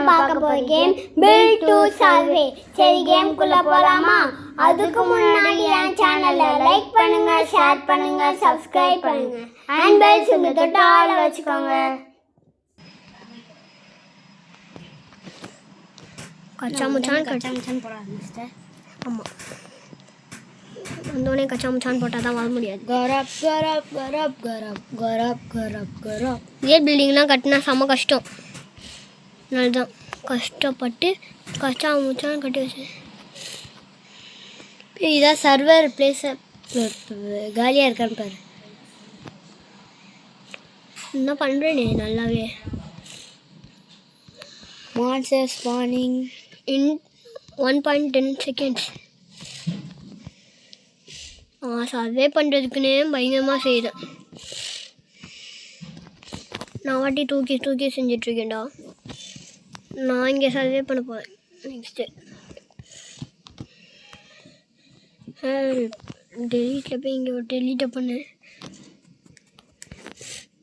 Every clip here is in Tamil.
பார்க்க போற கேம் பில்ட் டு சர்வே. சரி கேம்க்குள்ள போலாமா? அதுக்கு முன்னாடி என் சேனலை லைக் பண்ணுங்க, ஷேர் பண்ணுங்க, சப்ஸ்கிரைப் பண்ணுங்க, அண்ட் பெல் சிம்பல் தொட்டு ஆள வச்சுக்கோங்க. கச்சா முச்சான் போட ஆரம்பிச்சிட்டேன். ஆமாம், வந்தோடனே கச்சா முச்சான் போட்டால் தான் வர முடியாது. Curb curb curb curb curb curb curb. இதே பில்டிங்லாம் கட்டினா செம்ம கஷ்டம். அதுதான் கஷ்டப்பட்டு கச்சா முச்சான் கட்டி வச்சேன். இதான் சர்வர் பிளேஸை காலியாக இருக்கான்னு பாரு. என்ன பண்ணுறேனே நல்லாவே. Monster spawning in 1.10 seconds. Survey பண்ணுறதுக்குன்னே பயங்கரமாக செய்கிறேன். நான் வாட்டி தூக்கி செஞ்சிட்ருக்கேன்டா. நான் இங்கே சர்வே பண்ண போகிறேன். நெக்ஸ்ட்டு டெலீட்டில் போய் இங்கே ஒரு டெலீட்டை பண்ணு.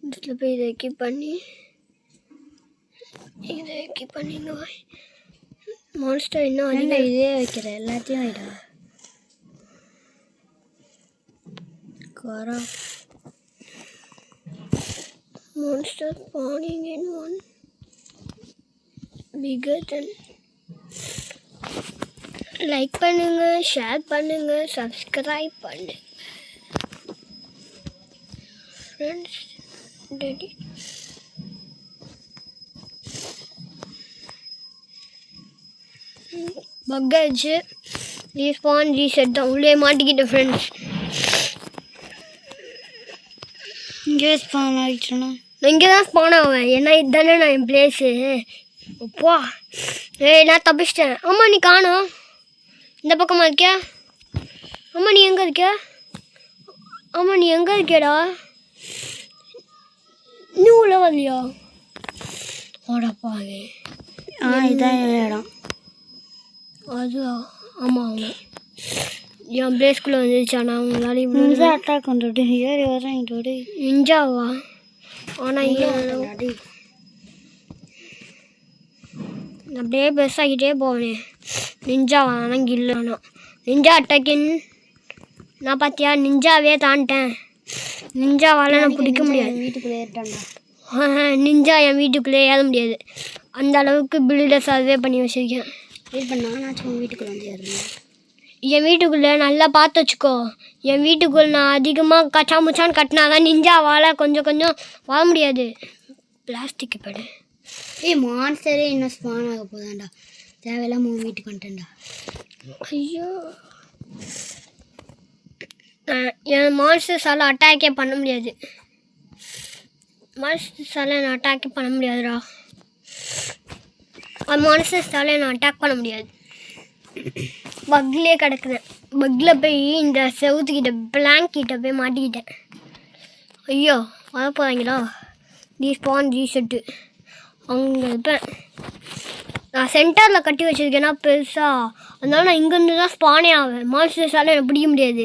இதில் போய் இதை கீப் பண்ணி இங்கே மான்ஸ்டர் இன்னும் அதிகம் இதே வைக்கிற எல்லாத்தையும் ஆயிடா. கரா monster spawning in one bigger than. Like பண்ணுங்க, ஷேர் பண்ணுங்க, சப்ஸ்கிரைப் பண்ணுங்க ஃப்ரெண்ட்ஸ். டெடி பக்காச்சு ரீஸ்பான் ரீசெட் தான். உள்ளே மாட்டிக்கிட்டேன் ஃப்ரெண்ட்ஸ். இங்கே ஸ்பான் ஆகிடுச்சுண்ணா. இங்கே தான் ஸ்பான் ஆவேன். ஏன்னா இதுதானே நான் என் பிளேஸு. அப்பா நான் தப்பிச்சிட்டேன். அம்மா நீ காணோம். இந்த பக்கமாக இருக்கியா? அம்மா நீ எங்கே இருக்க? அம்மா நீ எங்கே இருக்கேடா? நீ உள்ள வரலையா? ஓடப்பாங்க. இதான் இடம். அது ஆமாம் என் பிளேஸ்குள்ளே வந்துருச்சா? நான் உங்களால் இவ்வளோ அட்டாக் பண்ணுறது ஏறி வரேன். இதோட நிஞ்சாவா? ஆனால் அப்படியே பெருசாகிட்டே போவேனே. நிஞ்சாவா? ஆனால் இல்லைண்ணா நிஞ்சா அட்டாக்கின். நான் பார்த்தியா நிஞ்சாவே தாண்டிட்டேன். நிஞ்சாவால் நான் பிடிக்க முடியாது. வீட்டுக்குள்ளே ஏறிட்டாங்க. நிஞ்சா என் வீட்டுக்குள்ளே ஏற முடியாது. அந்த அளவுக்கு பில்டை சர்வே பண்ணி வச்சுருக்கேன். வெயிட் பண்ண நானாச்சும் உன் வீட்டுக்குள்ளே வந்து ஏறுறேன். என் வீட்டுக்குள்ளே நல்லா பார்த்து வச்சுக்கோ. என் வீட்டுக்குள்ளே நான் அதிகமாக கச்சா முச்சான்னு கட்டினா தான் நிஞ்சாவால் கொஞ்சம் வர முடியாது. பிளாஸ்டிக் படு. மான்ஸ்டரே இன்னும் ஸ்பான் ஆக போதாண்டா. தேவையில்லாம உன் வீட்டுக்கு வந்துட்டேன்டா. ஐயோ என் மான்ஸ்டர்ஸால் அட்டாக்கே பண்ண முடியாது. மான்ஸ்டர்ஸால் நான் அட்டாக்கே பண்ண முடியாதுடா. மான்ஸ்டர்ஸால் நான் அட்டாக் பண்ண முடியாது. பக்லேயே கிடக்குறேன். பக்கில் போய் இந்த செவுத்துக்கிட்ட பிளாங்கிட்ட போய் மாட்டிக்கிட்டேன். ஐயோ வரப்போகிறாங்களா? ரீஸ்பான் ரீசெட்டு அங்கே இருப்பேன். நான் சென்டரில் கட்டி வச்சுருக்கேன்னா பெருசாக, அதனால நான் இங்கேருந்து தான் ஸ்பானே ஆவேன். மான்ஸ்டர்ஸால் எனக்கு பிடிக்க முடியாது.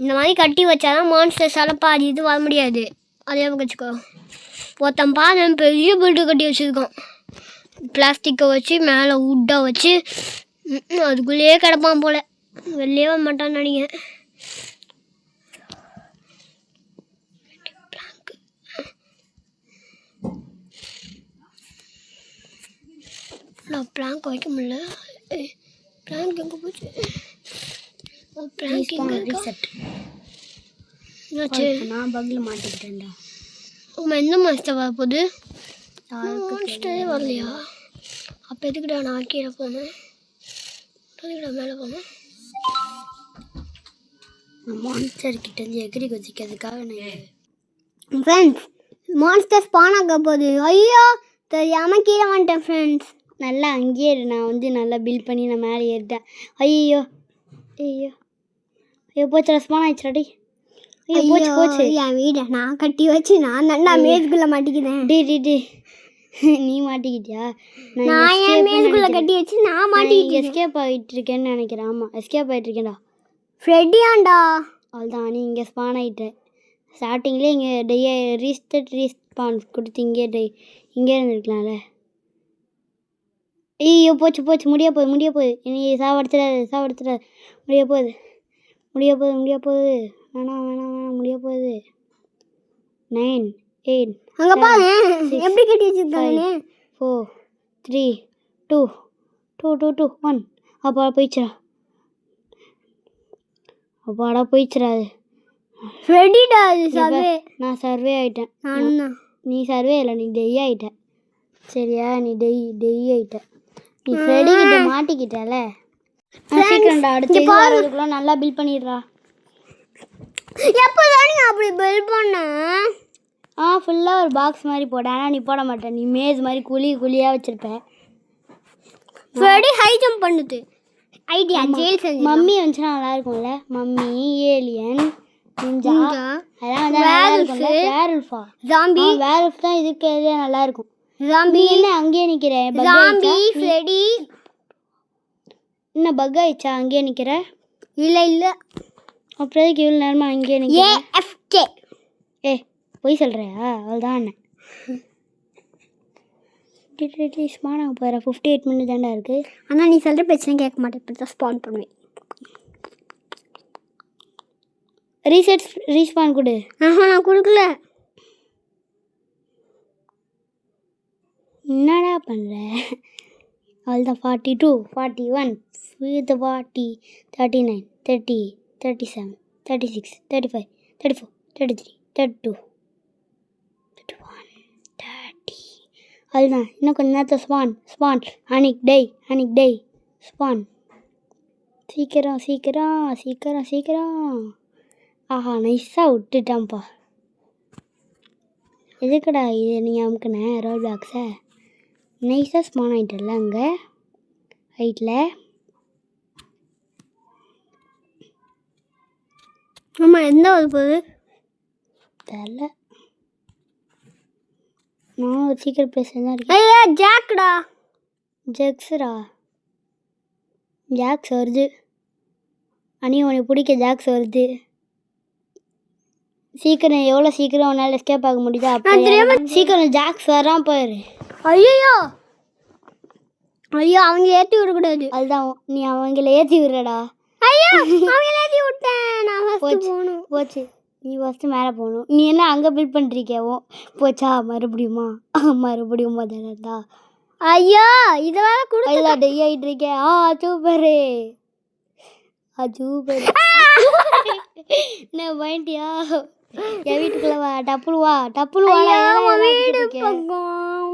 இந்த மாதிரி கட்டி வச்சாதான் மான்ஸ்டர்ஸால் பாதி இது வர முடியாது. அதே வச்சுக்கோ. ஒருத்தன் பாரு பெரிய பில்டு கட்டி வச்சுருக்கோம். பிளாஸ்டிக்கை வச்சு மேலே உட்டை வச்சு அதுக்குள்ளேயே கிடப்பான் போல். வெளியே வர மாட்டான்னு நினைக்கிறேன். நான் பிளாங்க் வைக்க முடியல. பிளாங்க் எங்கே போச்சு? நான் பக்கில் மாட்டிக்கிட்டேன்டா. ஆமாம், எந்த மாஸ்டர் வர போகுது? மாஸ்டரே வரலையா? அப்போ எதுக்குடா நான் கீழே போனேன்? எதுக்குடா மேலே போனேன்? மான்ஸ்டர் கிட்டேருந்து எகிரி குதிக்கிறதுக்காக நான் ஃப்ரெண்ட்ஸ் மான்ஸ்டர் ஸ்பான் ஆக போகுது. ஐயோ தெரியாமல் கீழே வந்துட்டேன் ஃப்ரெண்ட்ஸ். நல்லா அங்கேயே நான் வந்து நல்லா பில்ட் பண்ணி நான் மேலே ஏறிட்டேன். ஐயோ ஐயோ ஐயோ போச்சு, ஸ்பான் ஆயிடுச்சுடாடி. ஐயோ போச்சு என் வீடை நான் கட்டி வச்சு நான் நல்லா மேஸ்குள்ளே மாட்டிக்கிறேன். டி நீ மாட்டிக்கிட்டியா? நான் என் மேஸ்குள்ளே கட்டி வச்சு நான் மாட்டிக்கிட்டு எஸ்கேப் ஆகிட்டு இருக்கேன்னு நினைக்கிறேன். ஆமாம் எஸ்கேப் ஆகிட்டு இருக்கேன்டா. ஃப்ரெட்டியாண்டா அவ்வளோதான். நீ இங்கே ஸ்பான் ஆகிட்டேன். ஸ்டார்டிங்லேயே இங்கே ரீஸ்டார்ட் ஸ்பான்ஸ் கொடுத்து இங்கே இருந்துருக்கலாம்ல. ஐயோ போச்சு முடிய போகுது நீ சாவடிச்சிடாது முடிய போகுது வேணாம் முடிய போகுது. 9 8 அங்கே பாரு எப்படி கட்டி வச்சுருக்காங்க. 4 3 2 2 1 அப்பாடா போயிடுச்சுடாது. ரெடிடா அது சர்வே. நான் சர்வே ஆகிட்டேன். நானும். நீ சர்வே இல்லை, நீ டெய் ஆகிட்ட. சரியா, நீ டெய் ஆகிட்ட. நீ ஃப்ரெடி கிட்ட மாட்டிக்கிட்டல. சீக்கிரம்டா அடுத்து அதுக்குள்ள நல்லா பில் பண்ணிடுறா. எப்போதான் நீ அப்படி பில் பண்ண? ஃபுல்லாக ஒரு பாக்ஸ் மாதிரி போட. ஆனால் நீ போட மாட்டேன், நீ மேஸ் மாதிரி குழியாக வச்சுருப்ப. ஃப்ரெடி ஹை ஜம்ப் பண்ணுது. ஐடியா ஜெயில் செஞ்சு. மம்மி வந்துச்சுன்னா நல்லா இருக்கும்ல. மம்மி, ஏலியன், நிஞ்சா அதெல்லாம் வந்து நல்லா இருக்கும்ல. வேர்வல்ஃபா ஜாம்பி. வேர்வல்ஃப் தான் இருக்கிறதே நல்லா இருக்கும். ஜாம்பி என்ன அங்கேயே நிற்கிறேன்? ஜாம்பி ஃப்ரெடி என்ன பக் ஆயிடுச்சா? அங்கேயே நிற்கிற? இல்லை அப்புறம் எதுக்கு இவ்வளோ நேரமாக அங்கேயே நிற்கிற? AFK. பொய் சொல்கிறியா? அவ்வளோதான் என்ன ஸ்மானாக போகிற. 58 மினிட் தாண்டா இருக்குது. ஆனால் நீ சொல்கிற பிரச்சனை கேட்க மாட்டேன். இப்போ தான் ஸ்பான் பண்ணுவேன். ரீஸ்பான் கொடு. நான் கொடுக்கல. என்னடா பண்ணுற? அவ்வளோதான். 42 41 40 39 30 37 36 35 34 33 32 31 30. அவ்வளோதான். இன்னும் கொஞ்சம் நேரத்தில் ஸ்பான் அனிக் டெய் ஸ்பான். சீக்கிரம். ஆஹா நைஸாக விட்டுட்டான்ப்பா. எதுக்குடா இது நீ அமுக்குன ரோல் பாக்ஸை? நைஸாக ஸ்பான் ஆகிட்டல அங்கே ஹைட்டில். ஆமாம், எந்த ஒரு போகுது தெரில. நான் ஒரு சீக்கிரம் பேசுகிறதா இருக்கேன். ஐயா ஜாக்டா. ஜாக்ஸ் வருது. உனக்கு பிடிக்க ஜாக்ஸ் வருது. சீக்கிரம், எவ்வளோ சீக்கிரம் உன்னால் எஸ்கேப் ஆக முடியுதா? அப்போ சீக்கிரம் ஜாக்ஸ் வரான் பாரு. ஐயோ அவங்க ஏற்றி விடக்கூடாது. அதுதான் நீ அவங்கள ஏற்றி விடுறடா. ஐயோ அவங்கள ஏற்றி விட்டேன். நான் போச்சு. நீ ஃபஸ்ட்டு மேலே போகணும். நீ என்ன அங்கே பில்ட் பண்ணிருக்கேவோ? போச்சா? மறுபடியுமா தானடா. ஐயோ இதை வேற கொடுத்து டெய் ஆகிட்டு இருக்கேன். சூப்பரு. என்ன பயன்ட்டியா? என் வீட்டுக்குள்ள வா. டப்புள் வா. வீடு பக்கம்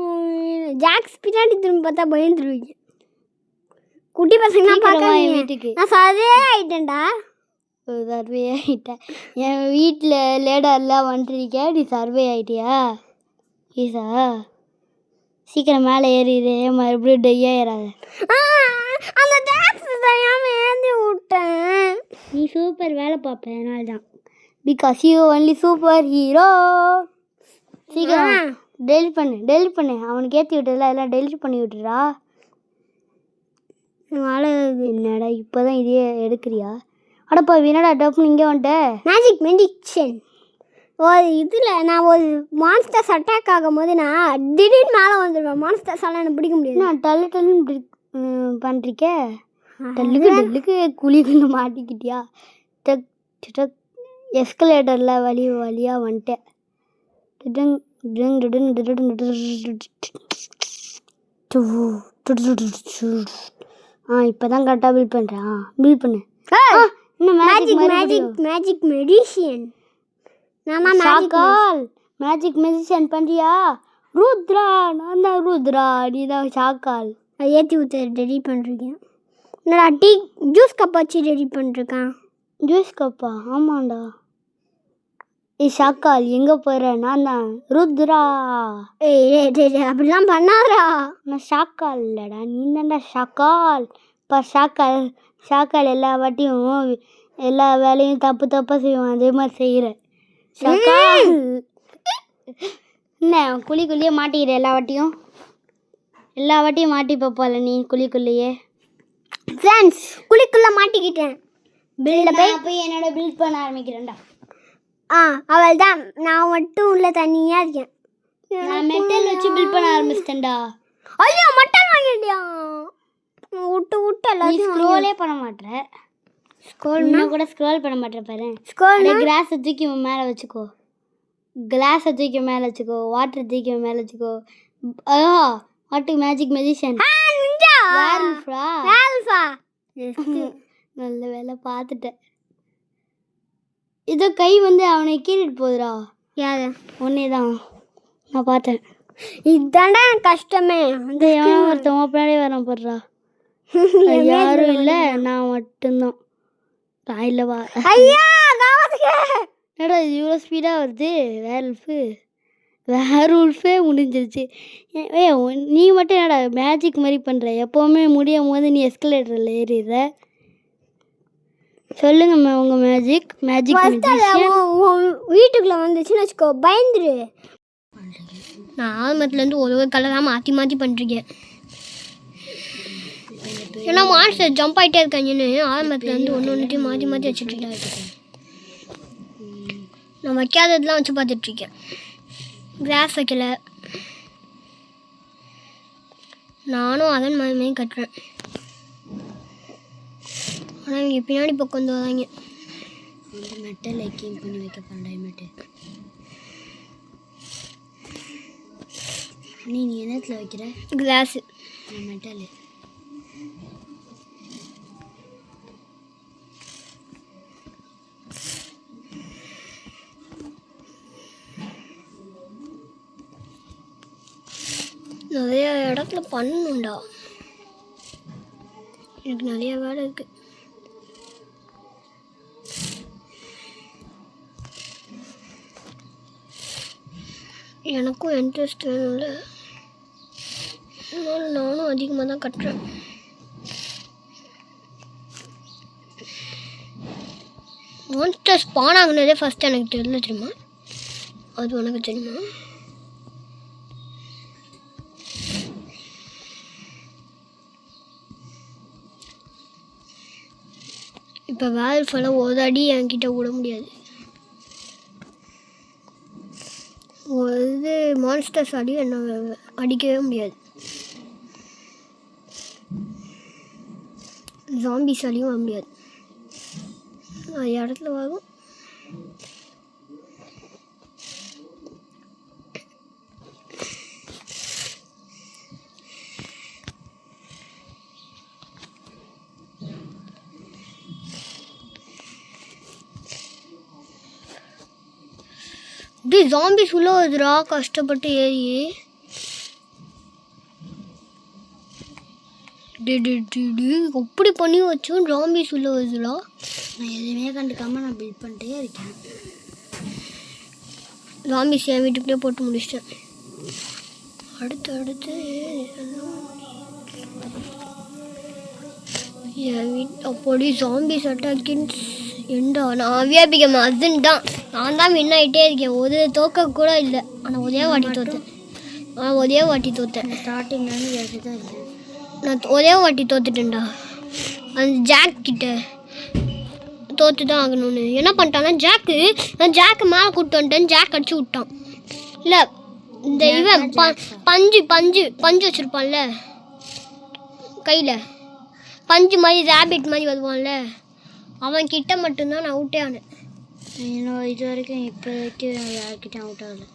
ஜாக்ஸ் பின்னாடி திரும்பி பார்த்தா பயந்துருவீங்க. குட்டி பசங்களாம் பார்க்க என் வீட்டுக்கு. நான் சர்வே ஆகிட்டேன்டா. சர்வே ஆகிட்டேன். என் வீட்டில் லேடர்லாம் வந்துருக்கேன். நீ சர்வே ஆகிட்டியா? ஈசா சீக்கிரம் மேலே ஏறிடு. மறுபடியும் டெய் ஏறாத. அந்த ஜாக்ஸ் தெரியாமல் ஏந்தி விட்டேன். நீ சூப்பர் வேலை பார்ப்பேன். அதனால தான். Because you only super hero. சீக்கிரம் டெலிட் பண்ணு. அவனுக்கு ஏற்றி விட்டதில்ல, அதெல்லாம் டெலிட் பண்ணி விட்டுறா. என்னடா இப்போ தான் இதே எடுக்கிறியா? அடப்பா என்னடா டப்புன்னு இங்கே வந்துட்டேன். மேஜிக் மெடிஷன் ஒரு இதில் நான் ஒரு மான்ஸ்டர்ஸ் அட்டாக் ஆகும் போது நான் திடீர்னு மேலே வந்துடுவேன். மான்ஸ்டர்ஸால் எனக்கு பிடிக்க முடியாது. நான் டல்லுன்னு பண்ணுறிக்க. டல்லுக்கு குழிக்குள்ள மாட்டிக்கிட்டியா? டக் எஸ்கலேட்டரில் வழியாக வந்துட்டேன். இப்போ தான் கரெக்டாக பில்ட் பண்ணுறேன். பில்ட் பண்ணு. Magic medicine. மேஜிக் மெடிஷன் பண்ணுறியா? ருத்ரா, நான் தான் ருத்ரா, நீ தான் ஷாக்கால். ஏற்றி ஊற்ற ரெடி பண்ணிருக்கேன். நான் டீ ஜூஸ் கப் வச்சு ரெடி பண்ணிருக்கேன். ஜூஸ் கப்பா? ஆமாண்டா. ஷாக்கால் எங்கே போகிற? நான் தான் ருத்ரா. அப்படிலாம் பண்ணாதா? நான் ஷாக்கால் இல்லைடா, நீ தான்டா ஷாக்கால். இப்போ ஷாக்கால் எல்லா வாட்டியும் எல்லா வேலையும் தப்பாக செய்வான். அதே மாதிரி செய்கிற ஷாக்கால். என்ன குழிக்குள்ளேயே மாட்டிக்கிற? எல்லா வாட்டியும் மாட்டி பார்ப்பல நீ குழிக்குள்ளேயே. ஃப்ரெண்ட்ஸ் குழிக்குள்ளே மாட்டிக்கிட்டேன். போய் என்னோட பில்ட் பண்ண ஆரம்பிக்கிறேன்டா. அவள் தான். நான் மட்டும் உள்ள தனியாக இருக்கேன். நான் மெட்டல் வச்சு பில்ட் பண்ண ஆரம்பிச்சிட்டேன்டா. ஐயோ மட்டன் வாங்கிட்டியா? விட்டு நீ எல்லாத்தையும் ஸ்க்ரோலே பண்ண மாட்டற. ஸ்க்ரோல்னா கூட ஸ்க்ரோல் பண்ண மாட்டற பாரு. ஸ்க்ரோல்னா கிளாஸ் தூக்கி மேலே வச்சுக்கோ. கிளாஸை தூக்கி மேலே வச்சுக்கோ. வாட்டர் தூக்கி மேலே வச்சுக்கோ. What magic magician. நிஞ்சா வேல்ஃபா. வேல்ஃபா நல்ல வேலை பார்த்துட்டேன். இதோ கை வந்து அவனை கீறிட்டு போகுதுடா. யாரு? ஒன்னே தான் நான் பார்த்தேன். இதாண்டா எனக்கு கஷ்டமே. அந்த எவன் ஒருத்தன் பின்னாடியே வரான் போடுறா. யாரும் இல்லை, நான் மட்டும்தான். இல்லை வா. ஐயா காவதுக்கு என்னடா இது இவ்வளோ ஸ்பீடாக வருது? வேர்வூல்ஃபே முடிஞ்சிருச்சு. நீ மட்டும் என்னடா மேஜிக் மாதிரி பண்ணுற? எப்போவுமே முடியும் போது நீ எஸ்கலேட்டரில் ஏறிடுற. சொல்லுங்க உங்கள் மேஜிக் வீட்டுக்குள்ளே வந்துச்சுன்னு வச்சுக்கோ, பயந்துரு. நான் ஆரம்பத்துலேருந்து ஒரு கலராக மாற்றி மாற்றி பண்ணிருக்கேன். ஏன்னா மான்ஸ்டர் ஜம்ப் ஆகிட்டே இருக்காங்கன்னு ஆரம்பத்துலேருந்து ஒன்றுத்தையும் மாற்றி மாற்றி வச்சுட்ருக்கேன். நான் வைக்காததெல்லாம் வச்சு பார்த்துட்ருக்கேன். கிராஸ் வைக்கல, நானும் அதன் மாதிரி கட்டுறேன். ஆனால் இவங்க பின்னாடி பக்கம் வந்து வராங்க. மெட்டல் லைக்கிங் பண்ணி வைக்க டைமண்ட். நீ என்னத்தில் வைக்கிற? Class metal. நிறைய இடத்துல பண்ணணுண்டா. எனக்கு நிறைய வேலை இருக்கு. எனக்கும் இன்ட்ரெஸ்ட் வேணும்ல, நானும் அதிகமாக தான் கட்டுறேன். மான்ஸ்டர் ஸ்பான் ஆகுனதே ஃபஸ்ட்டு எனக்கு தெரியல தெரியுமா? அது உனக்கு தெரியுமா? இப்போ வேல்ஃபெல்லாம் ஒரு அடி என்கிட்ட விட முடியாது. இது மான்ஸ்டர்ஸ் அடி என்ன அடிக்கவே முடியாது. ஜாம்பிஸ் அடியும் வர முடியாது. அது இடத்துல வரும். ஜாம்பிஸ் உள்ள வருதுடா, கஷ்டப்பட்டு ஏறி. அப்படி பண்ணி வச்சோம், ஜாம்பிஸ் உள்ள வருதுடா. நான் எதுவுமே கண்டுக்காம நான் பில்ட் பண்ணிட்டே இருக்கேன். ஜாம்பிஸ் என் வீட்டுக்குள்ளே போட்டு முடிச்சிட்டேன். அடுத்து என் வீட்டு அப்படி ஜாம்பிஸ் அட்டாக்கின்னு ஏண்டா நான் வியாபிக்க அர்ஜென்ட் தான். நான் தான் வின் ஆகிட்டே இருக்கேன். ஒரு தோக்க கூட இல்லை. ஆனால் ஒரே வாட்டி தோத்தேன். ஸ்டார்டிங்லேருந்து ஏறி தான் இருக்கேன். நான் ஒரே வாட்டி தோத்துட்டேன்டா. அந்த ஜாக் கிட்ட தோற்று தான் ஆகணும்னு என்ன பண்ணிட்டாங்கன்னா, நான் ஜாக்கு மேலே கூப்பிட்டு வந்துட்டேன். ஜாக் அடிச்சு விட்டான். இல்லை இந்த இவன் பஞ்சு வச்சுருப்பான்ல கையில், பஞ்சு மாதிரி ரேபிட் மாதிரி வருவான்ல, அவன் கிட்ட மட்டும்தான் நான் அவுட்டே ஆனேன். இது வரைக்கும் இப்போதைக்கு யார்கிட்டையும் அவுட் ஆகலை.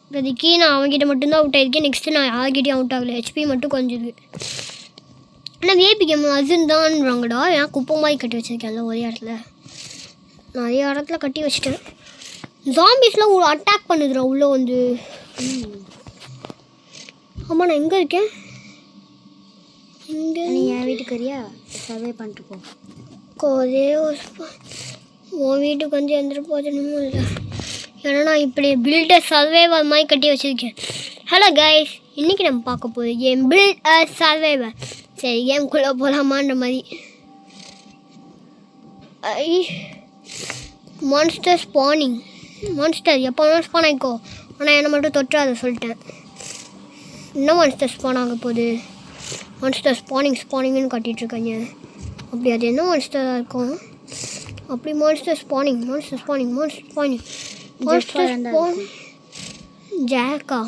இப்போதைக்கு நான் அவன்கிட்ட மட்டும்தான் அவுட் ஆகிருக்கேன். நெக்ஸ்ட்டு நான் யார்கிட்டையும் அவுட் ஆகலை. ஹெச்பி மட்டும் கொஞ்சது. ஆனால் விஏபிக்கு அர்ஜுன் தான்றாங்கடா. ஏன் குப்பை மாதிரி கட்டி வச்சுருக்கேன்ல ஒரே இடத்துல. நிறைய இடத்துல கட்டி வச்சுட்டேன். ஜாம்பிஸ்லாம் ஒரு அட்டாக் பண்ணுதுடா உள்ளே வந்து. ஆமாம் நான் எங்கே இருக்கேன்? இங்கே நீ என் வீட்டுக்கு வரியா? சர்வே பண்ணிட்டு போ. ஒரே உன் வீட்டுக்கு வந்து எந்திர போதனுமோ இல்லை. ஏன்னா நான் இப்படி பில்டர் சர்வைவர் மாதிரி கட்டி வச்சுருக்கேன். ஹலோ கைஸ், இன்றைக்கி நம்ம பார்க்க போகுது கேம் பில்ட் அ சர்வைவர். சரி கேம்குள்ளே போகலாமான்ற மாதிரி. Monster spawning. மான்ஸ்டர் எப்போ வேணாலும் ஸ்பான் ஆகிக்கோ, ஆனால் என்னை மட்டும் தொற்றாத சொல்லிட்டேன். இன்னும் மான்ஸ்டர் ஸ்பான் ஆக போகுது. மான்ஸ்டர் ஸ்பானிங்னு காட்டிகிட்ருக்காங்க. அப்படி அது என்ன மான்ஸ்டராக இருக்கும்? அப்படி மான்ஸ்டர் ஸ்பானிங் ஜாக்கா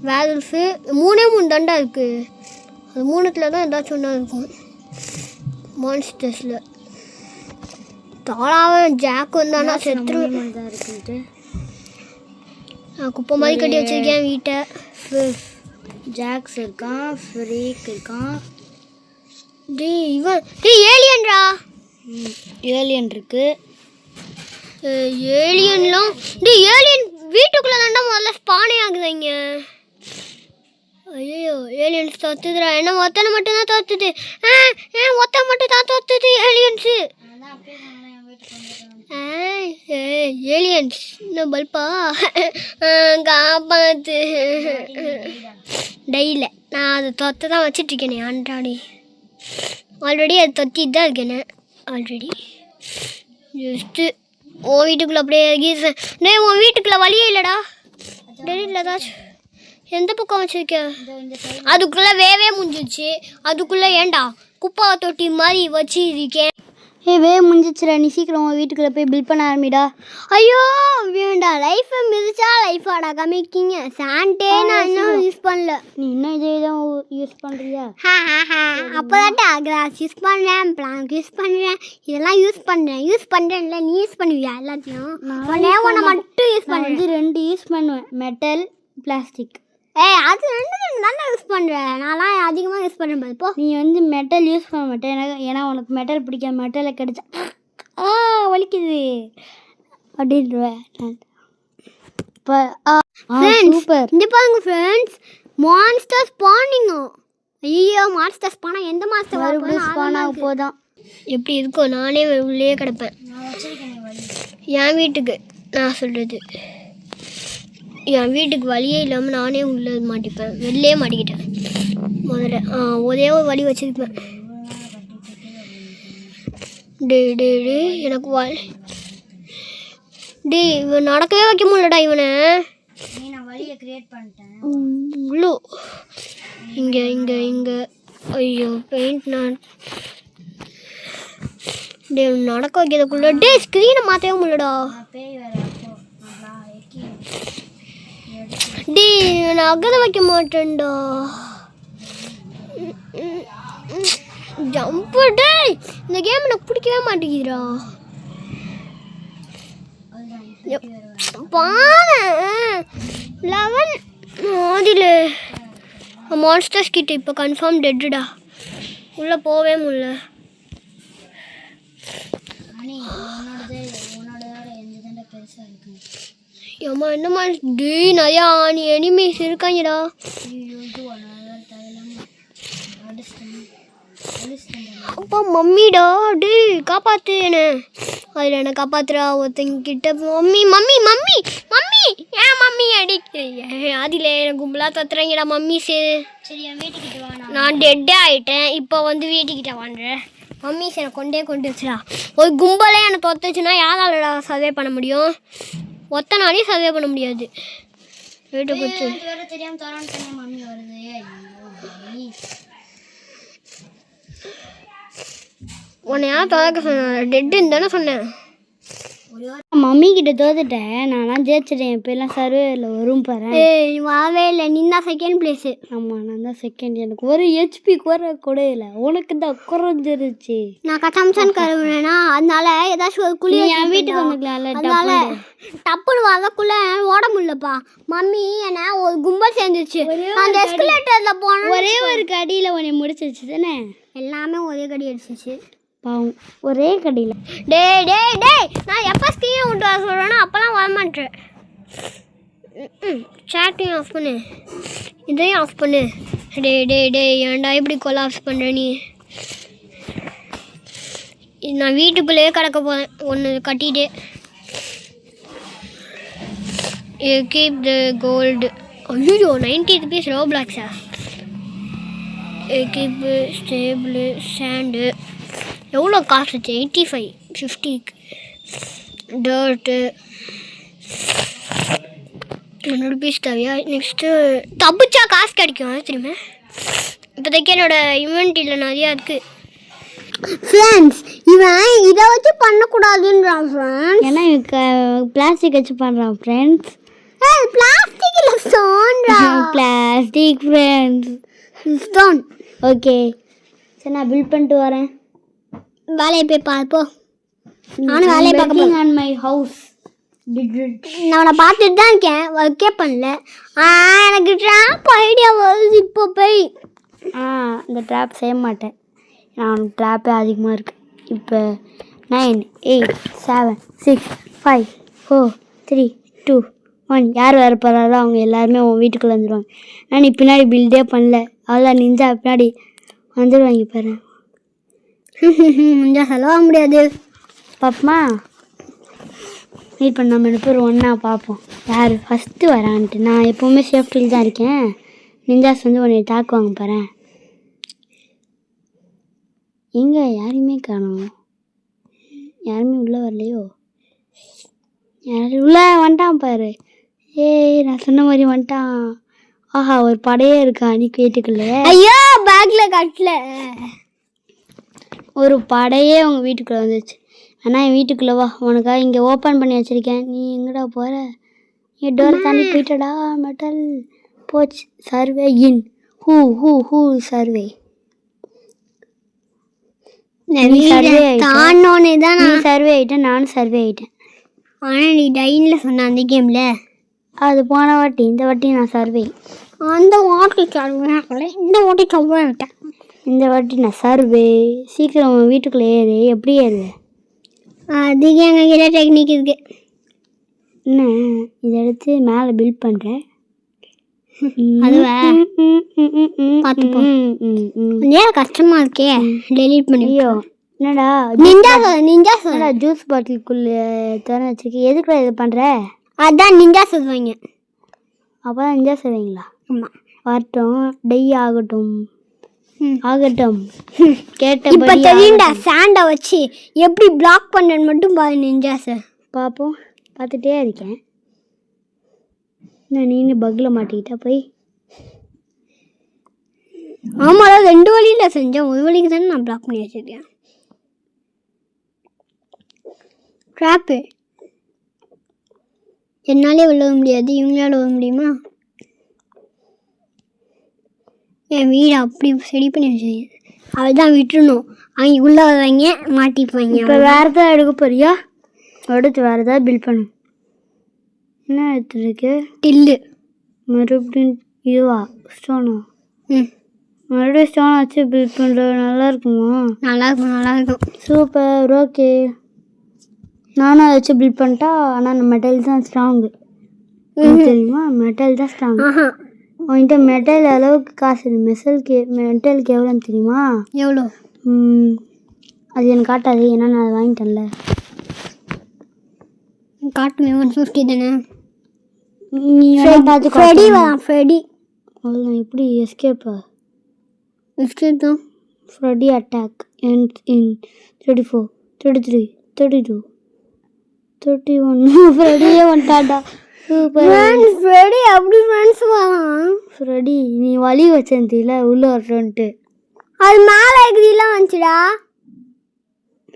வேல்ஃபு 3 தாண்டா இருக்குது. அது 3த்துல தான் ஏதாச்சும் ஒன்றா இருக்கும் மான்ஸ்டர்ஸில். தாளாவும் ஜாக் வந்தானா செத்துருவேன். தான் இருக்குன்ட்டு நான் குப்பை மாதிரி கட்டி வச்சிருக்கேன் வீட்டை. ஜாக்ஸ் இருக்கான், ஃப்ரீக் இருக்கான். ஏலியன்ரா. ஏலியன் இருக்கு. ஏலியன்லாம் ஏலியன் வீட்டுக்குள்ளே தாண்டா முதல்ல ஸ்பானே ஆகுதுங்க. ஐயோ ஏலியன்ஸ் தோத்துதுடா. என்ன ஒத்தனை மட்டும்தான் தோத்துது. ஒத்தனை மட்டும் தான் தோத்துது ஏலியன்ஸு. ஏலியன்ஸ் இன்னும் பல்பா காப்பாத்து டெய்ல. நான் அதை தொத்த தான் வச்சிட்ருக்கேனே ஆண்டாடி. ஆல்ரெடி அது தொத்திட்டு தான் இருக்கேனே ஆல்ரெடி. ஜஸ்ட்டு உன் வீட்டுக்குள்ளே அப்படியே டே உன் வீட்டுக்குள்ளே வழியே இல்லைடா. டெய்லியில் ஏதாச்சும் எந்த பக்கம் வச்சுருக்க? அதுக்குள்ளே வேவே முடிஞ்சிச்சு. அதுக்குள்ளே ஏண்டா குப்பை தொட்டி மாதிரி வச்சு இருக்கேன். வே முடிஞ்சிச்சுடா. நீ சீக்கிரம் உன் வீட்டுக்குள்ளே போய் பில் பண்ண ஆரம்பிடா. ஐயோ வேண்டா. லைஃப்பை மிதிச்சா லைஃபாடா காமிக்கிங்க. சாண்டே நான் இன்னும் யூஸ் பண்ணல. நீ இன்னும் இதே தான் யூஸ் பண்ணுறியா? அப்போதாட்டா கிராஸ் யூஸ் பண்ணுறேன், பிளாங்க் யூஸ் பண்ணுறேன், இதெல்லாம் யூஸ் பண்ணுறேன்ல. நீ யூஸ் பண்ணுவியா எல்லாத்தையும்? ஒன்று மட்டும் யூஸ் பண்ணுறேன். 2 யூஸ் பண்ணுவேன், மெட்டல், பிளாஸ்டிக். அது 2 நல்லா யூஸ் பண்ணுறேன். நான்லாம் அதிகமாக யூஸ் பண்ணுறேன். இப்போ நீ மெட்டல் யூஸ் பண்ண மாட்டேன். ஏன்னா உனக்கு மெட்டல் பிடிக்காது. மெட்டலை கிடைச்சா வலிக்குது அப்படின்டுவேன். சூப்பர். இந்த பாருங்க ஃப்ரெண்ட்ஸ், மான்ஸ்டர் ஸ்பானிங். ஐயோ மான்ஸ்டர் ஸ்பானா எந்த மான்ஸ்டர் ஸ்பான் ஆக போதான். எப்படி இருக்கும்? நானே உள்ளே கிடப்பேன். என் வீட்டுக்கு நான் சொல்கிறது, என் வீட்டுக்கு வழியே இல்லாமல் நானே உள்ளே மாட்டிப்பேன். வெளிலே மாட்டிக்கிட்டேன் முதல்ல. ஒரே ஒரு வழி வச்சுருப்பேன். எனக்கு இவன் நடக்கவே வைக்க முடியலடா இவனை. வழியை கிரியேட் பண்ணிட்டேன். இவ்வளோ இங்கே இங்கே இங்கே. ஐயோ பெயிண்ட் நான் நடக்க வைக்கிறதுக்குள்ள ஸ்க்ரீனை மாற்றவே முடியலடா. நான் அகத வைக்க மாட்டேன்டா. ஜம்பு இந்த கேம் எனக்கு பிடிக்கவே மாட்டேங்குதுடா. பாரு 11 அதில் மான்ஸ்டர்ஸ் கிட்ட இப்போ கன்ஃபார்ம் டெட்டுடா. உள்ளே போவே முடியல. ஏம்மா என்னம்மா நிறையா எனிமீஸ் இருக்காங்கடா. அப்பா மம்மிடா காப்பாத்து என்ன. அதில் என்ன காப்பாத்துறா ஒருத்தங்கிட்ட. மம்மி மம்மி மம்மி மம்மி ஏன் மம்மி அடிக்கு அதில் எனக்கு கும்பலாக தத்துறாங்கடா மம்மிஸு. சரி என் வீட்டுக்கிட்ட வா. நான் டெட்டே ஆகிட்டேன். இப்போ வீட்டுக்கிட்ட வாங்குறேன். மம்மிஸ் என்னை கொண்டு வச்சுடா. ஒரு கும்பலே என்னை தொத்துச்சுன்னா யாராலடா சர்வே பண்ண முடியும்? ஒத்த நாளையும் சர்வே பண்ண முடியாது. வீட்டு கொடுத்து தெரியாமல் தரான்னு மம்மி வருது. உன்னை யார் திறக்க சொன்ன? டெட்டுன்னு தானே சொன்னேன். மம்மி கிட்ட தோத்துட்டேன். நான்லாம் ஜெயிச்சிட்டேன். இப்போ எல்லாம் சர்வேல வரும் பாரு. நீ வரவே இல்லை. நீ தான் செகண்ட் பிளேஸு. ஆமாம் நான் தான் செகண்ட். எனக்கு ஒரு HP கூட இல்லை. உனக்கு தான் குறைஞ்சிருச்சு. நான் கட்டாம்சன் கருவுனா அதனால ஏதாச்சும் ஒரு குழி என் வீட்டுக்கு வந்துக்கலாம்ல. அதனால டப்புன்னு வரக்குள்ள ஓட முடியலப்பா. மம்மி என்ன ஒரு கும்பல் சேர்ந்துச்சு. அந்த எஸ்கலேட்டரில் போனோம். ஒரே ஒரு கடியில் உன்னை முடிச்சிருச்சு தானே. எல்லாமே ஒரே கடி அடிச்சிச்சு. பாவம் ஒரே கடியில். நான் எப்போ ஸ்க்ரீனை விட்டு வர சொல்கிறேன்னா அப்போல்லாம் வரமாட்டேன். சேட்டையும் ஆஃப் பண்ணு, இதையும் ஆஃப் பண்ணு. ஏன்டா இப்படி கொலாப்ஸ் பண்ணுற நீ? நான் வீட்டுக்குள்ளேயே கிடக்க போகிறேன் ஒன்று கட்டிட்டு. Keep the gold. ஐயோ 90 rupees ரோப்ளாக்ஸா? கீப்பு ஸ்டேபிள் சாண்டு எவ்வளோ காசு? 85 50க்கு. டர்ட்டு 100 rupees தேவையா? நெக்ஸ்ட்டு தப்பிச்சா காசு கிடைக்கும் தெரியுமா? இப்போதைக்கு என்னோடய இன்வென்ட்ரியில் நிறையா இருக்குது. ஃப்ரெண்ட்ஸ் இவன் இதை வச்சு பண்ணக்கூடாதுன்றான் ஃப்ரெண்ட்ஸ். ஏன்னா பிளாஸ்டிக் வச்சு பண்ணுறான் ஃப்ரெண்ட்ஸ். பிளாஸ்டிக் இல்ல ஸ்டோன்டா. Plastic friends. ஸ்டோன். ஓகே சரி நான் பில்ட் பண்ணிட்டு வரேன். வேலையை போய் பார்ப்போ. நானும் வேலையை பார்க்க போறேன். On my house. நான் உன்னை பார்த்துட்டு தான் இருக்கேன், ஒர்க்கே பண்ணல. எனக்கு ட்ராப் ஐடியா வருது இப்போ போய். இந்த ட்ராப் செய்ய மாட்டேன், நான் ட்ராப்பே அதிகமாக இருக்குது. இப்போ 9 8 7 6 5 4 3 2 1 யார் வர போகிறாரோ அவங்க எல்லாருமே உன் வீட்டுக்குள்ளே வந்துடுவாங்க. நான் நீ பின்னாடி பில்டே பண்ணல, அவ்வளோ நிஞ்சா பின்னாடி வந்துடுவாங்க பாரு. நிஞ்சா செலவாக முடியாது. பாப்பமா மீட் பண்ண நம்ம 2 பேரும் ஒன்றா பார்ப்போம் யார் ஃபஸ்ட்டு வரான்ட்டு. நான் எப்போவுமே சேஃப்டியில் தான் இருக்கேன். நிஞ்சாஸ் வந்து உன்னை தாக்குவாங்க பாரு. எங்கே யாரையுமே காணோம், யாருமே உள்ளே வரலையோ. யார் உள்ளே வந்துட்டான் பாரு. ஏய் நான் சொன்ன மாதிரி வந்துட்டான். ஆஹா ஒரு படையே இருக்கா அன்னைக்கு வீட்டுக்குள்ளே. ஐயோ பேக்கில் கட்டல. ஒரு படையே உங்கள் வீட்டுக்குள்ளே வந்துச்சு. ஆனால் என் வீட்டுக்குள்ளே வா, உனக்காக இங்கே ஓப்பன் பண்ணி வச்சுருக்கேன். நீ எங்கடா போகிற? நீ டோர் தாண்டி போயிட்டடா. மெட்டல் போச்சு. Survey in. Who who who survey. தானோன்னு தான் நீ சர்வே ஆகிட்டேன், நானும் சர்வே ஆகிட்டேன். ஆனால் நீ டைனில் சொன்ன அந்த கேமில் அது போன வாட்டி. இந்த வாட்டி நான் சர்வே. அந்த வாட்டி சொல்லுவேன், இந்த வாட்டி சொல்லுவேன். இந்த வாட்டி நான் சர்வே. சீக்கிரம் உன் வீட்டுக்குள்ளே ஏறு. எப்படி ஏறு? அதுக்கு எங்ககிட்ட டெக்னிக் இருக்கு. என்ன இதை எடுத்து மேலே பில்ட் பண்ணுறேன். அதுவே பார்த்துப்போம். ஏன் கஷ்டமாக இருக்கே, டெலீட் பண்ணி. ஐயோ என்னடா நிஞ்சா என்னடா ஜூஸ் பாட்டிலுக்குள்ளே திறந்து வச்சுருக்கேன். எதுக்குடா இது பண்ணுற? அதான் நிஞ்சா சொல்லுவாங்க. அப்போ தான் நிஞ்சா செய்வீங்களா? ஆமாம் வரட்டும், டை ஆகட்டும் ஆகட்டும். இப்போ தெரியும்டா, சாண்டை வச்சு எப்படி பிளாக் பண்ணன்னு மட்டும் பாரு நிஞ்சா சார். பார்ப்போம், பார்த்துட்டே இருக்கேன். நான் நீனு பக்கில் மாட்டிக்கிட்டா போய். ஆமாம் அதான் 2 வழியில் செஞ்சேன், ஒரு வழிக்கு தானே நான் பிளாக் பண்ணி வச்சுருக்கேன். ட்ராப்பு என்னாலே விழ முடியாது, இவங்களால விழ முடியுமா? என் வீடு அப்படி ரெடி பண்ணி வச்சுருக்கேன். அவள் தான் விட்டுருணும், அவங்க உள்ளே வருவாங்க மாட்டிப்பாங்க. இப்போ வேறு எதாவது எடுக்க போறியா? எடுத்து வேறு ஏதாவது பில்ட் பண்ணு. என்ன எடுத்துருக்கு? டில்லு. மறுபடியும் இதுவா ஸ்டோனா? மறுபடியும் ஸ்டோனை வச்சு பில்ட் பண்ணுறது நல்லா இருக்குமா? நல்லாயிருக்கும். Super, okay. நானும் அதை வச்சு பில்ட் பண்ணிட்டா. ஆனால் மெட்டல் தான் ஸ்ட்ராங்கு தெரியுமா? மெட்டல் தான் ஸ்ட்ராங். உன்கிட்ட மெட்டல் அளவுக்கு காசு இல்லை. மெட்டலுக்கு எவ்வளோன்னு தெரியுமா? எவ்வளோ? அது எனக்கு காட்டாது, ஏன்னா நான் அதை வாங்கிட்டேன்ல. காட்டுமே 150 தானே. நீ பார்த்து ஃப்ரெடி வரலாம். ஃப்ரெடி அவ்வளோ எப்படி எஸ்கேப்பா? எஸ்கேப் தான். Freddy attack ends in 34 33 32 31. ஃப்ரெடியே வந்துட்டாடா. சூப்பர். ஃப்ரெடி அப்படி ஃப்ரெண்ட்ஸ் வரலாம். ஃப்ரெடி நீ வழி வச்சிருந்தீல உள்ள வரட்டுன்ட்டு. அது மேலே எகிரிலாம் வந்துச்சுடா.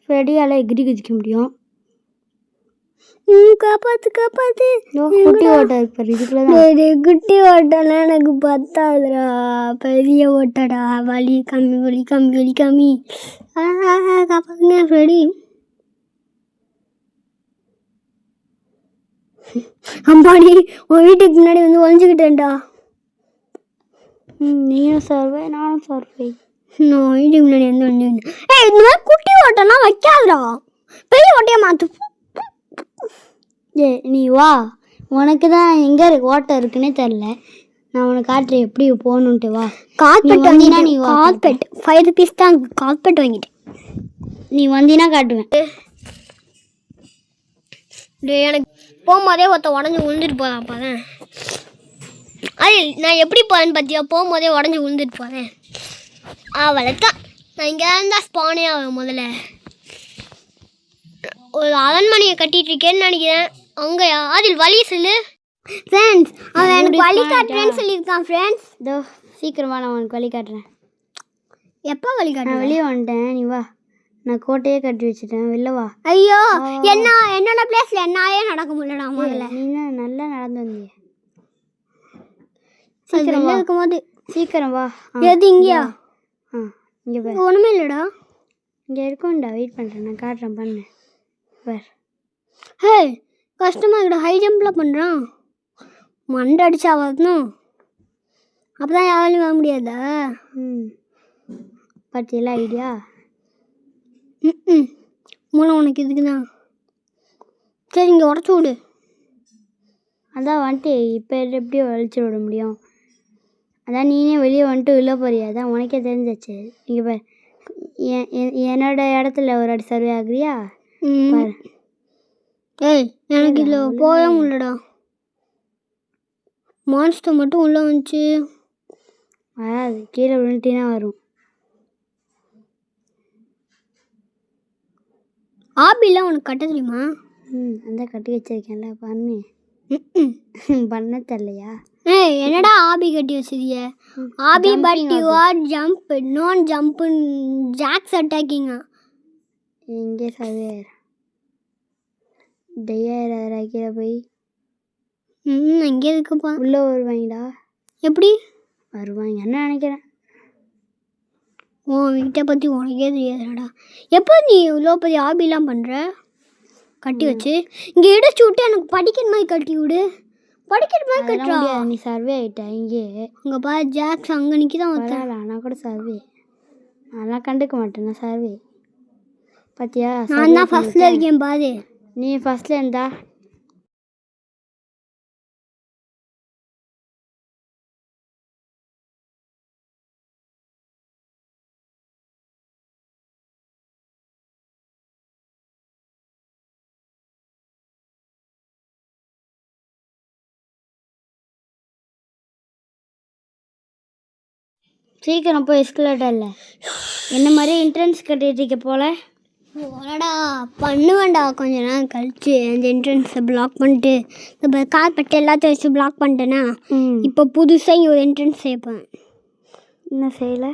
ஃப்ரெடியால் எகிரி குதிக்க முடியும். காப்பாத்து காப்பாத்து. குட்டி ஓட்டை இருக்கு பாரு, இதுக்குள்ள தான். குட்டி ஓட்டெல்லாம் எனக்கு பத்தாதுடா, பெரிய ஓட்டடா. வலி கம்மி காப்பாத்துங்க ஃப்ரெடி. அம்பாடி உன் வீட்டுக்கு முன்னாடி வந்து ஒழிஞ்சுக்கிட்டேன்டா. நீயும் சர்வே நானும் சர்வே. நான் வீட்டுக்கு முன்னாடி வந்து ஒழிஞ்சுக்கிட்டேன். இந்த மாதிரி குட்டி ஓட்டெல்லாம் வைக்காதுடா, பெரிய ஓட்டையை மாற்று. நீ வா, உனக்கு தான் எங்கே இருக்கு ஓட்டை இருக்குன்னே தெரில. நான் உனக்கு காட்டுறேன் எப்படி போகணுன்ட்டு. வா. கார்பெட் வாங்கினா நீ கார்பெட் 5 rupees தான் கார்பெட் வாங்கிட்டேன். நீ வந்தீங்கன்னா காட்டுவேன். எனக்கு போகும்போதே ஒருத்த உடஞ்சி விழுந்துட்டு போகிறேன். அப்போ தான் அது நான் எப்படி போகிறேன்னு பார்த்தியா? போகும்போதே உடஞ்சி விழுந்துட்டு போகிறேன். அவ்வளோதான். நான் இங்கே இருந்தால் ஸ்பானே ஆகும். முதல்ல ஒரு அரண்மனையை கட்டிகிட்டு இருக்கேன்னு நினைக்கிறேன். அங்கேயா? அதில் வழி சொல்லு ஃப்ரெண்ட்ஸ். அவன் எனக்கு வழி காட்டுறேன்னு சொல்லியிருக்கான் ஃப்ரெண்ட்ஸ். இதோ சீக்கிரமாக நான் உனக்கு வழி காட்டுறேன். எப்போ வழி காட்டுறேன்? நான் வெளியே வந்துட்டேன், நீ வா. நான் கோட்டையே கட்டி வச்சுட்டேன், வெளில வா. ஐயோ என்னோட பிளேஸ்ல என்னாலே நடக்க முடியலடா முதல்ல. நீ நல்லா நடந்து வந்தீங்க. சீக்கிரம் இருக்கும்போது சீக்கிரம் வா. எது இங்கயா? இங்கே பார், ஒன்றுமே இல்லைடா. இங்கே இருக்கும்டா, வெயிட் பண்ணுறேன், நான் காட்டுறேன், பண்ணு பார். ஹே கஷ்டமாக இருக்கடா, ஹை ஜம்ப்லாம் பண்ணுறான். மண்டை அடிச்சா வரணும், அப்போ தான் யாராலையும் வர முடியாதா? பார்த்தியெல்லாம் ஐடியா? மூலம் உனக்கு இதுக்கு தான். சரி இங்கே உடச்சி விடு. அதான் வந்துட்டு இப்போ எப்படி வலிச்சு விட முடியும்? அதான் நீனே வெளியே வந்துட்டு உள்ளே போறியா? அதான் உனக்கே தெரிஞ்சிச்சு. இங்கே பார், என்னோட இடத்துல ஒரு அடி சர்வே ஆகுறியா பாரு. ஏய் எனக்கு இதில் போக முடியலடா. மான்ஸ்டர் மட்டும் உள்ளே வந்துச்சு. வராது, கீழே விழுந்துட்டீங்கன்னா வரும். ஆபிலாம் உனக்கு கட்ட தெரியுமா? அந்த கட்டி வச்சிருக்கேன்ல, பண்ணு. பண்ண தெரியலையா? ஏய் என்னடா ஆபி கட்டி வச்சிருக்கிய? ஆபி பட் யூ ஆர் ஜம்ப் நான் ஜம்ப் ஜாக்ஸ் அட்டாக்கிங்கா. எங்கே சர்வேர் டையாயிரம் கீழே போய் எங்கே இருக்குப்பா? உள்ளே வருவாங்கடா. எப்படி வருவாங்க என்ன நினைக்கிறேன். உன் வீட்டை பற்றி உனக்கே தெரியாதுடா. எப்போ நீ இவ்வளோ பெரிய ஆபிலாம் பண்ணுற? கட்டி வச்சு இங்கே இடிச்சு விட்டு எனக்கு படிக்கிற மாதிரி கட்டி விடு. படிக்கிற மாதிரி கட்டுறா. நீ சர்வே ஆகிட்ட இங்கே. அங்கே பா ஜாக்ஸ் அங்கே நிற்கி தான் வரல. நான் கூட சர்வே, அதெல்லாம் கண்டுக்க மாட்டேன். நான் சர்வே பார்த்தியா? நான் தான் ஃபஸ்ட்டில் இருக்கேன் பாரு. நீ ஃபஸ்ட்டில் இருந்தா சீக்கிரம் போய் எஸ்கலேட்டர்ல என்ன மாதிரி என்ட்ரன்ஸ் கட்டிட்டு போல. ஓடா பண்ணுவேன்டா கொஞ்ச நேரம் கழிச்சு. அந்த என்ட்ரன்ஸை பிளாக் பண்ணிட்டு இந்த கார்பெட் எல்லாத்தையும் வச்சு பிளாக் பண்ணிட்டேன்னா இப்போ புதுசாக இங்கே ஒரு என்ட்ரன்ஸ் செய்யப்பேன். என்ன செய்யலை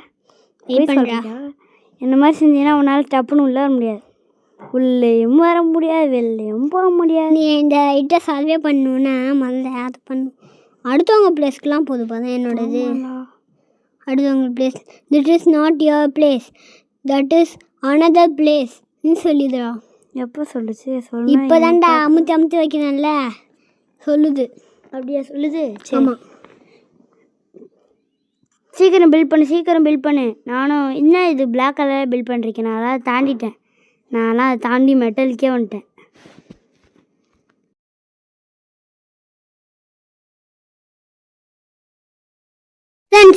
என்ன மாதிரி செஞ்சீங்கன்னா உன்னால் டப்புன்னு உள்ளே வர முடியாது. உள்ளேயும் வர முடியாது, வெளிலையும் போக முடியாது. நீ இந்த இட்டை சர்வே பண்ணணுன்னா முதல்ல அதை பண்ணும். அடுத்தவங்க பிளேஸ்க்கெலாம் போதுப்பா தான் என்னோடது. அடுத்தவங்க place this is not your place, that is another place நீ சொல்லிடுறா. எப்போ சொல்லுச்சு? இப்போ தான்டா அமுத்தி வைக்கிறேன்ல சொல்லுது. அப்படியா சொல்லுது? ஆமாம். சீக்கிரம் பில்ட் பண்ணு. நானும் என்ன இது பிளாக் கலரில் பில்ட் பண்ணிருக்கேன். நான் அதான் தாண்டிட்டேன். நான்லாம் அதை தாண்டி மெட்டலுக்கே வந்துட்டேன்.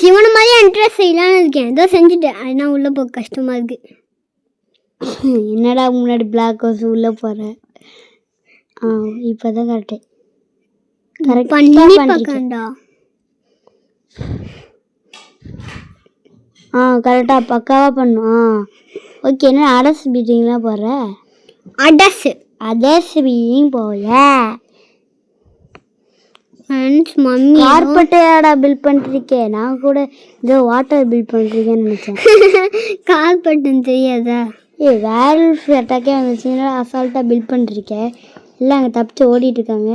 இவனை மாதிரி இன்ட்ரெஸ்ட் செய்யலான்னு இருக்கேன். ஏதோ செஞ்சுட்டேன், அதனால் உள்ளே போக கஷ்டமாக இருக்குது. என்னடா முன்னாடி பிளாக் ஹவுஸ் உள்ளே போகிறேன். இப்போ தான் கரெக்டு பார்க்கண்டா. கரெக்டாக பக்காவாக பண்ணும். ஓகே, என்ன அடஸ் பீட்டிங்லாம் போடுற? அடஸ் பீட்டிங் போல மம்மி கார்பெட்டையாடா பில்ட் பண்ணிருக்கேன். நான் கூட ஏதோ வாட்டர் பில்ட் பண்ணிருக்கேன்னு நினச்சேன். கார்பெட்டுன்னு தெரியாதா? வேல்ஃப் அட்டாக்கே வந்துச்சுன்னா அசால்ட்டாக பில்ட் பண்ணிருக்கேன். எல்லாம் அங்கே தப்பிச்சு ஓடிட்டுருக்காங்க.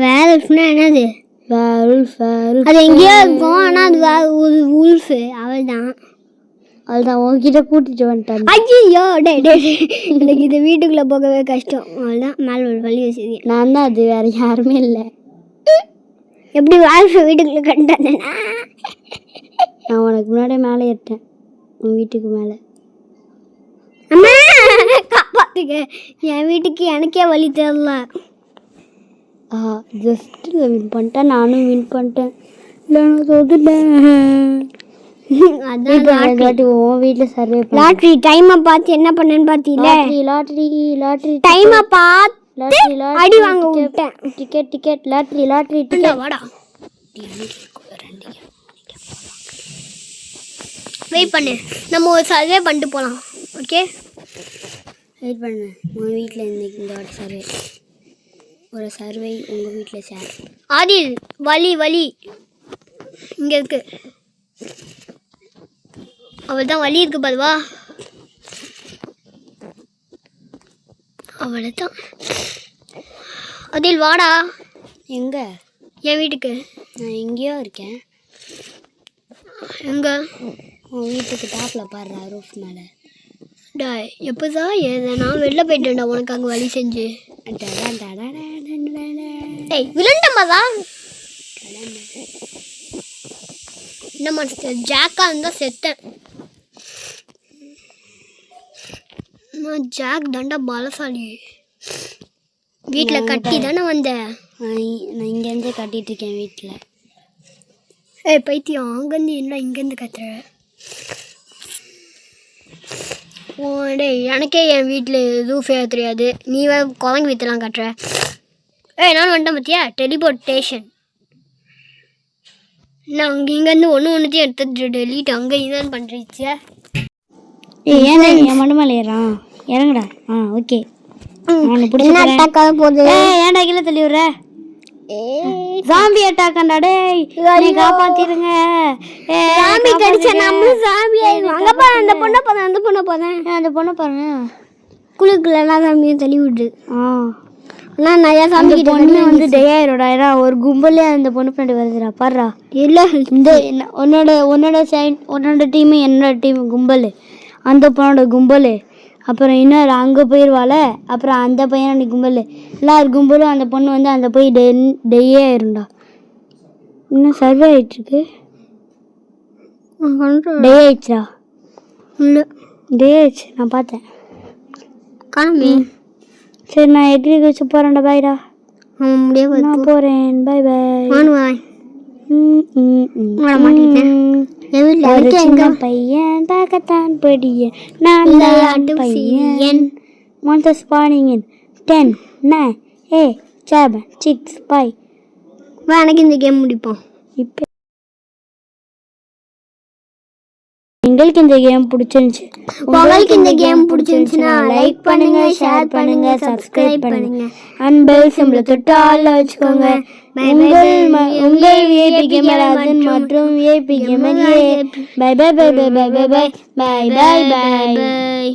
வேல்ஃப்னா என்னது? அது எங்கேயோ இருக்கும், ஆனால் அது ஒரு உல்ஃபு. அவள்தான் உங்ககிட்ட கூட்டிகிட்டு வந்துட்டாங்க. ஐயோ எனக்கு இது வீட்டுக்குள்ளே போகவே கஷ்டம். அவள்தான் மேலே ஒரு வழி வச்சுருக்கேன். நான் தான், அது வேறு யாருமே இல்லை. எப்படி வேல்ஃபு வீட்டுக்குள்ளே கண்டாந்தேன்னா நான் உனக்கு முன்னாடியே மேலே ஏறிட்டேன், உன் வீட்டுக்கு மேலே. அம்மா காப்பாற்றுக்க, என் வீட்டுக்கு எனக்கே வழி தெரியல. ஜஸ்ட்டு வின் பண்ணிட்டேன், நானும் வின் பண்ணிட்டேன். இல்லை நான் தோத்துட்டேன். அதான் உன் வீட்டில் சர்வே லாட்ரி டைமை பார்த்து என்ன பண்ணேன்னு பார்த்தீங்களா? லாட்ரி டைமை பார்த்து அடி வாங்க விட்டேன். Ticket lottery ticket. வாடா வெயிட் பண்ணு, நம்ம ஒரு சர்வே பண்ணிட்டு போகலாம். ஓகே வெயிட் பண்ணு. உங்கள் வீட்டில் இன்னைக்கு இந்த வாட்டி சர்வே, ஒரு சர்வே உங்கள் வீட்டில் ஷேர். ஆதில் வலி இங்கே இருக்கு. அவள் தான் வலி இருக்கு பாருவா. அவ்வளோதான். அதில் வாடா. எங்கே? என் வீட்டுக்கு. நான் எங்கேயோ இருக்கேன். எங்கே? உன் வீட்டுக்கு டாப்பில் பாடுறா, ரூஃப் மேலே. டா எப்போதான் நான் வெளில போயிட்டேன்டா உனக்கு அங்கே வழி செஞ்சு. ஏய் விழுண்டம்மா தான். என்னம்மா ஜாக்கா இருந்தால் செத்தேன். நான் ஜாக் தாண்டா பலசாலி. வீட்டில் கட்டி தானே வந்தேன். நான் இங்கேருந்தே கட்டிட்டு இருக்கேன் வீட்டில். ஏய் பைத்தியம், அங்கேருந்து என்ன இங்கேருந்து கத்துற? ஓ டேய், எனக்கே என் வீட்டில் ரூஃபே தெரியாது, நீ குழந்தைங்க வீட்டெல்லாம் கட்டுற. ஏய் நான் வந்துட்டேன் பார்த்தியா, டெலிபோர்ட்டேஷன். நான் அங்கே இங்கேருந்து ஒன்றுத்தையும் எடுத்துட்டு டெலிட் அங்கே இதான் பண்ணுறீச்சியா. ஏய் ஏன் என் மண்டு மேலே ஏறான்? இறங்குடா. ஓகே. போகுது. ஏன்டா கீழே தள்ளி விடுற? ஜாம்பி அட்டாக் ஆண்டா. டேய் நீ காப்பாத்திருங்க. ஜாம்பி கடிச்சா நம்மளும் ஜாம்பி ஆயிடும். அங்க பாரு அந்த பொண்ணை பாரு, அந்த பொண்ணை பாருங்க. குளிக்கலன்னா ஜாம்பியை தள்ளி விடு. ஆனால் நிறையா சாமி பொண்ணு வந்து டெய்யாயிரோடா. ஏன்னா ஒரு கும்பலே அந்த பொண்ணு பின்னாடி வருதுடா. பாடுறா. இல்லை இந்த உன்னோட டீமு என்னோட டீம் கும்பல், அந்த பொண்ணோட கும்பல், அப்புறம் இன்னொரு அங்கே போயிடுவாள், அப்புறம் அந்த பையனோட கும்பல், எல்லாரும் கும்பலும் அந்த பொண்ணு வந்து அந்த போய் டெய்யே ஆயிரும்டா. இன்னும் சர்வே ஆகிட்டுருக்கு. டே ஆயிடுச்சா? இல்லை டே ஆயிடுச்சு, நான் பார்த்தேன். காணமே. சரி நான் எக்ரி வச்சு போகிறேன்டா. பாய்டா. முடியாது, நான் போகிறேன். பாய் பாய். பையன் பார்க்கத்தான் படிய நான் பையன். Monsters spawning in 10, 9, 8, 7, 6, 5. எனக்கு இந்த கேம் முடிப்போம். இப்போ உங்களுக்கு இந்த கேம் பிடிச்சிருந்துச்சு, உங்களுக்கு இந்த கேம் பிடிச்சிருந்துச்சுன்னா லைக் பண்ணுங்க, ஷேர் பண்ணுங்க, சப்ஸ்கிரைப் பண்ணுங்க, அண்ட் பெல் சிம்பலை தொட்டு ஆல்ல வச்சுக்கோங்க. உங்கள் விஐபி கேமர் அர்ஜுன் மற்றும் VIP gamer. Bye bye bye bye bye bye bye bye bye by.